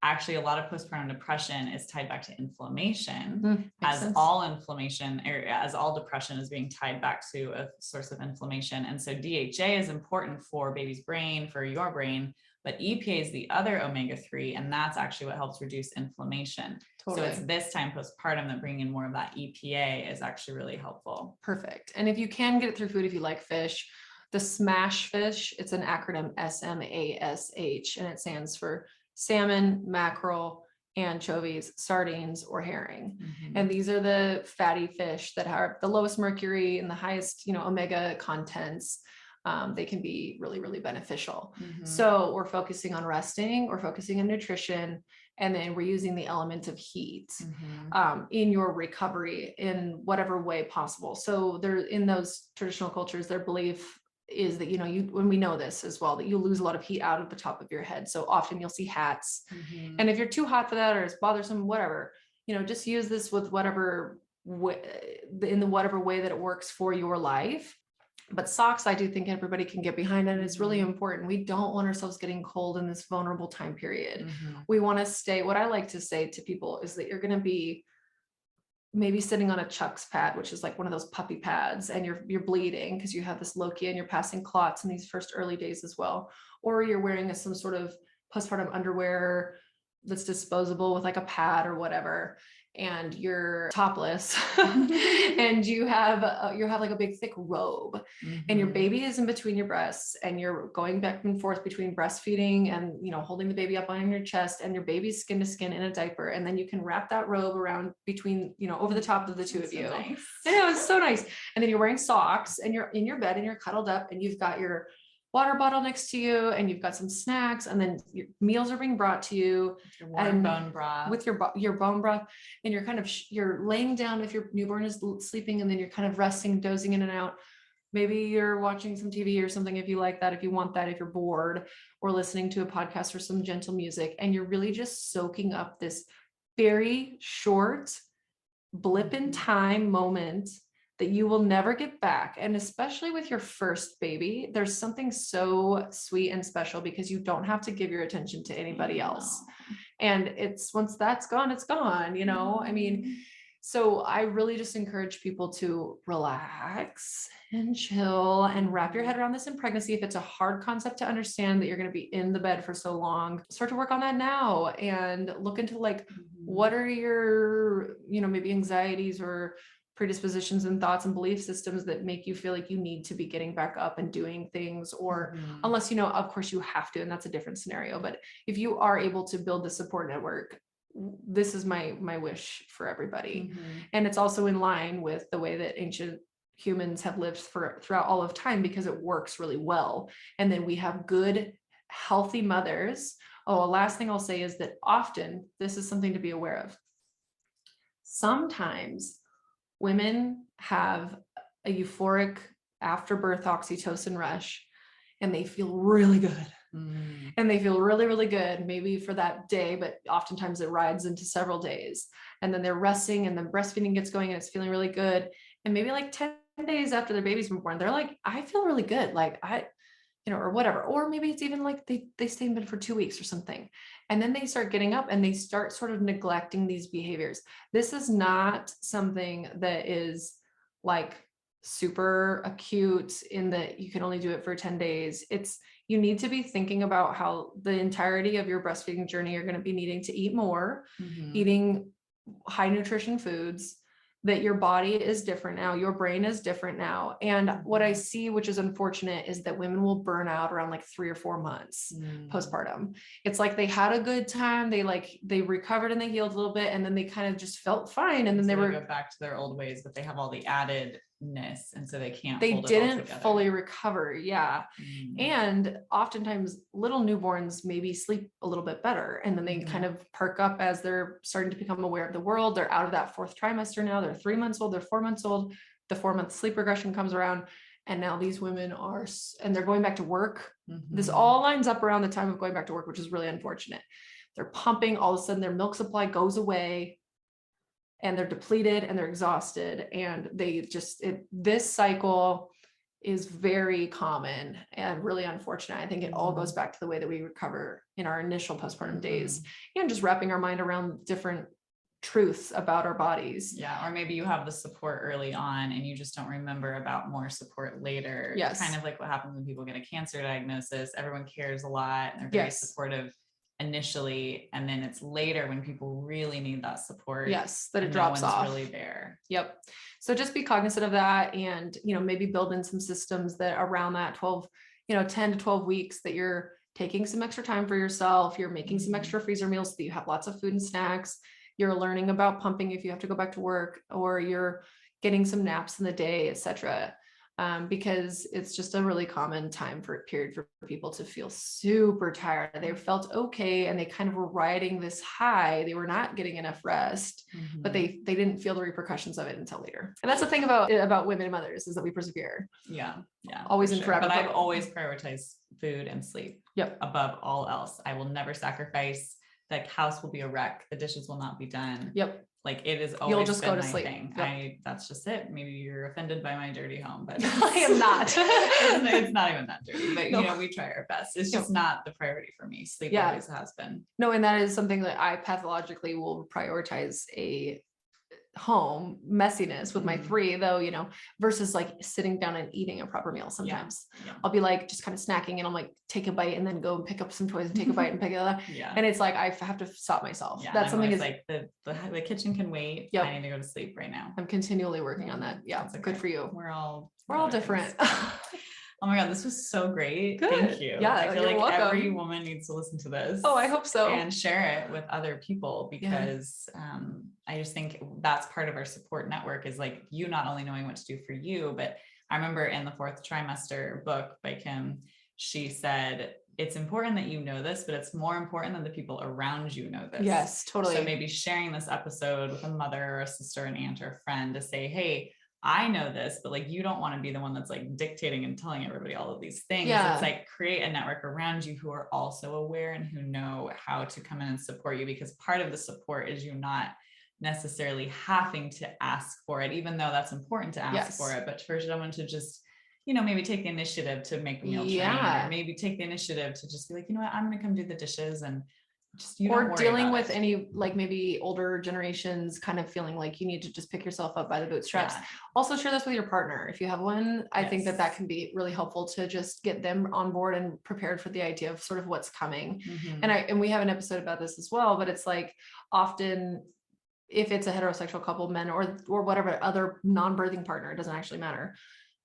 actually a lot of postpartum depression is tied back to inflammation, as all inflammation, or as all depression is being tied back to a source of inflammation. And so DHA is important for baby's brain, for your brain, but EPA is the other omega-3, and that's actually what helps reduce inflammation. Totally. So it's this time postpartum that bringing in more of that EPA is actually really helpful. Perfect. And if you can get it through food, if you like fish, the SMASH fish, it's an acronym SMASH, and it stands for salmon, mackerel, anchovies, sardines, or herring. And these are the fatty fish that have the lowest mercury and the highest, omega contents. They can be really, really beneficial. So we're focusing on resting, we're focusing on nutrition, And then we're using the element of heat in your recovery in whatever way possible. So there, in those traditional cultures, their belief is that, when we know this as well, that you lose a lot of heat out of the top of your head. So often you'll see hats. And if you're too hot for that, or it's bothersome, whatever, just use this with whatever in the whatever way that it works for your life. But socks, I do think everybody can get behind, and it's really important. We don't want ourselves getting cold in this vulnerable time period. We want to stay. What I like to say to people is that you're going to be maybe sitting on a Chuck's pad, which is like one of those puppy pads, and you're bleeding because you have this lochia and you're passing clots in these first early days as well. Or you're wearing some sort of postpartum underwear that's disposable with like a pad or whatever, and you're topless and you have like a big thick robe and your baby is in between your breasts, and you're going back and forth between breastfeeding and holding the baby up on your chest, and your baby's skin to skin in a diaper, and then you can wrap that robe around between over the top of the two of you. Nice. I know, it's so nice. And then you're wearing socks, and you're in your bed, and you're cuddled up, and you've got your water bottle next to you, and you've got some snacks, and then your meals are being brought to you and bone broth with your bone broth, and you're kind of you're laying down if your newborn is sleeping, and then you're kind of resting, dozing in and out. Maybe you're watching some TV or something if you like that, if you want that, if you're bored, or listening to a podcast or some gentle music, and you're really just soaking up this very short blip in time moment that you will never get back. And especially with your first baby, there's something so sweet and special because you don't have to give your attention to anybody else. And it's, once that's gone, it's gone, I mean, so I really just encourage people to relax and chill and wrap your head around this in pregnancy. If it's a hard concept to understand that you're going to be in the bed for so long, start to work on that now and look into like, what are your, maybe anxieties or predispositions and thoughts and belief systems that make you feel like you need to be getting back up and doing things, or unless, of course you have to, and that's a different scenario. But if you are able to build the support network, this is my wish for everybody. And it's also in line with the way that ancient humans have lived throughout all of time, because it works really well. And then we have good, healthy mothers. Oh, last thing I'll say is that often this is something to be aware of. Sometimes women have a euphoric after birth oxytocin rush, and they feel really good. And they feel really, really good, maybe for that day, but oftentimes it rides into several days. And then they're resting, and then breastfeeding gets going, and it's feeling really good. And maybe like 10 days after their baby's been born, they're like, I feel really good. Like or whatever. Or maybe it's even like they stay in bed for 2 weeks or something. And then they start getting up and they start sort of neglecting these behaviors. This is not something that is like super acute in that you can only do it for 10 days. You need to be thinking about how the entirety of your breastfeeding journey, you're going to be needing to eat more, eating high nutrition foods, that your body is different now, your brain is different now. And what I see, which is unfortunate, is that women will burn out around like 3 or 4 months postpartum. It's like they had a good time, they recovered and they healed a little bit, and then they kind of just felt fine, and then they go back to their old ways, but they have all the addedness, and so they didn't fully recover. And oftentimes little newborns maybe sleep a little bit better, and then they kind of perk up as they're starting to become aware of the world. They're out of that 4th trimester now. They're 3 months old, they're 4 months old. The 4-month sleep regression comes around, and now these women and they're going back to work. This all lines up around the time of going back to work, which is really unfortunate. They're pumping, all of a sudden their milk supply goes away, and they're depleted and they're exhausted, and this cycle is very common and really unfortunate. I think it all goes back to the way that we recover in our initial postpartum days, and just wrapping our mind around different truths about our bodies. Yeah. Or maybe you have the support early on and you just don't remember about more support later. Yes. Kind of like what happens when people get a cancer diagnosis. Everyone cares a lot, and they're very supportive initially, and then it's later when people really need that support, that it drops off. Really there. Yep. So just be cognizant of that, and maybe build in some systems that around that 10 to 12 weeks, that you're taking some extra time for yourself, you're making some extra freezer meals so that you have lots of food and snacks, you're learning about pumping if you have to go back to work, or you're getting some naps in the day, etc. because it's just a really common period for people to feel super tired. They felt okay and they kind of were riding this high. They were not getting enough rest, but they didn't feel the repercussions of it until later. And that's the thing about women and mothers, is that we persevere. Yeah. Always and forever. But I've always prioritized food and sleep above all else. I will never sacrifice. The house will be a wreck. The dishes will not be done. Like it is always, you'll just go to sleep. That's just it. Maybe you're offended by my dirty home, but I am not. it's not even that dirty, but you know, we try our best. It's just not the priority for me. Sleep always has been. No, and that is something that I pathologically will prioritize a home messiness with my 3, though, you know, versus like sitting down and eating a proper meal. Sometimes I'll be like just kind of snacking and I'm like, take a bite and then go and pick up some toys and take a bite and pick it up. And it's like, I have to stop myself. That's something is like the kitchen can wait. I need to go to sleep right now. I'm continually working on that. That's good for you. We're all different. Oh my God, this was so great. Good. Thank you. Yeah, I feel like welcome. Every woman needs to listen to this. Oh, I hope so. And share it with other people, because I just think that's part of our support network, is like you not only knowing what to do for you, but I remember in the 4th Trimester book by Kim, she said, it's important that you know this, but it's more important that the people around you know this. Yes, totally. So maybe sharing this episode with a mother or a sister, an aunt or a friend to say, hey, I know this, but like, you don't want to be the one that's like dictating and telling everybody all of these things. It's like create a network around you who are also aware and who know how to come in and support you, because part of the support is you not necessarily having to ask for it, even though that's important to ask for it, but for someone to just, you know, maybe take the initiative to make a meal train, or maybe take the initiative to just be like, you know what, I'm going to come do the dishes, and just, or dealing with any, like maybe older generations kind of feeling like you need to just pick yourself up by the bootstraps. Also share this with your partner if you have one. I think that can be really helpful to just get them on board and prepared for the idea of sort of what's coming. And we have an episode about this as well, but it's like often if it's a heterosexual couple, men or whatever other non-birthing partner, it doesn't actually matter,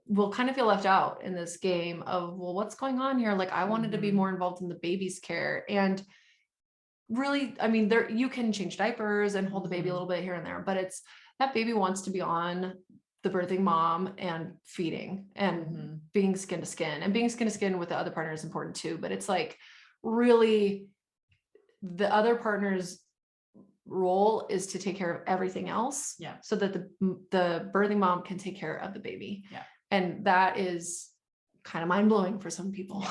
will kind of feel left out in this game of, well, what's going on here? Like I wanted to be more involved in the baby's care. And really, I mean, you can change diapers and hold the baby a little bit here and there, but it's that baby wants to be on the birthing mom and feeding and being skin to skin, and being skin to skin with the other partner is important too. But it's like really the other partner's role is to take care of everything else, so that the birthing mom can take care of the baby. And that is kind of mind blowing for some people.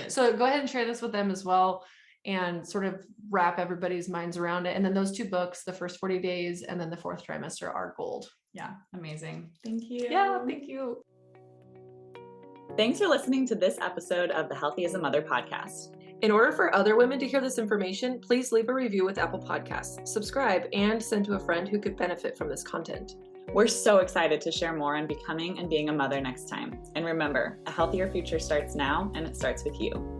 So go ahead and share this with them as well, and sort of wrap everybody's minds around it. And then those 2 books, the first 40 days and then the 4th Trimester, are gold. Yeah. Amazing. Thank you. Yeah. Thank you. Thanks for listening to this episode of the Healthy as a Mother podcast. In order for other women to hear this information, please leave a review with Apple Podcasts, subscribe, and send to a friend who could benefit from this content. We're so excited to share more on becoming and being a mother next time. And remember, a healthier future starts now, and it starts with you.